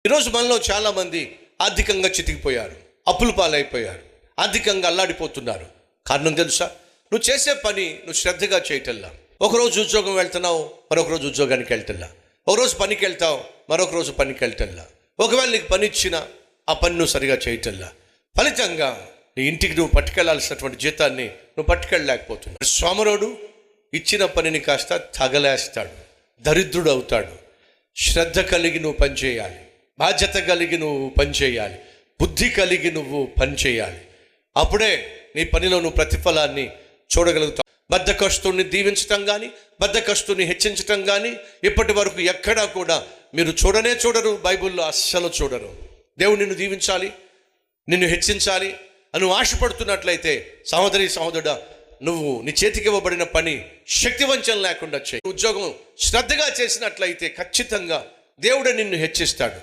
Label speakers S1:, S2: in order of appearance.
S1: ఈరోజు మనలో చాలామంది ఆర్థికంగా చితికిపోయారు, అప్పుల పాలైపోయారు, ఆర్థికంగా అల్లాడిపోతున్నారు. కారణం తెలుసా? నువ్వు చేసే పని నువ్వు శ్రద్ధగా చేయటల్లా. ఒకరోజు ఉద్యోగం వెళ్తున్నావు, మరొక రోజు ఉద్యోగానికి వెళ్తల్లా. ఒకరోజు పనికి వెళ్తావు, మరొక రోజు పనికి వెళ్తల్లా. ఒకవేళ నీకు పని ఇచ్చినా ఆ పని నువ్వు సరిగా చేయటల్లా. ఫలితంగా నీ ఇంటికి నువ్వు పట్టుకెళ్లాల్సినటువంటి జీతాన్ని నువ్వు పట్టుకెళ్ళలేకపోతున్నావు. సోమరుడు ఇచ్చిన పనిని కాస్త తగలేస్తాడు, దరిద్రుడు అవుతాడు. శ్రద్ధ కలిగి నువ్వు పనిచేయాలి, బాధ్యత కలిగి నువ్వు పనిచేయాలి, బుద్ధి కలిగి నువ్వు పనిచేయాలి. అప్పుడే నీ పనిలో నువ్వు ప్రతిఫలాన్ని చూడగలుగుతావు. బద్ధకస్తుని దీవించటం కానీ, బద్ధకస్తుని హెచ్చించటం కానీ ఇప్పటి వరకు ఎక్కడా కూడా మీరు చూడరు. బైబిల్లో అస్సలు చూడరు. దేవుడు నిన్ను దీవించాలి, నిన్ను హెచ్చించాలి అని నువ్వు ఆశపడుతున్నట్లయితే సహోదరి సహోదరుడా, నువ్వు నీ చేతికి ఇవ్వబడిన పని శక్తివంచన లేకుండా చేయి. ఉద్యోగం శ్రద్ధగా చేసినట్లయితే ఖచ్చితంగా దేవుడే నిన్ను హెచ్చిస్తాడు.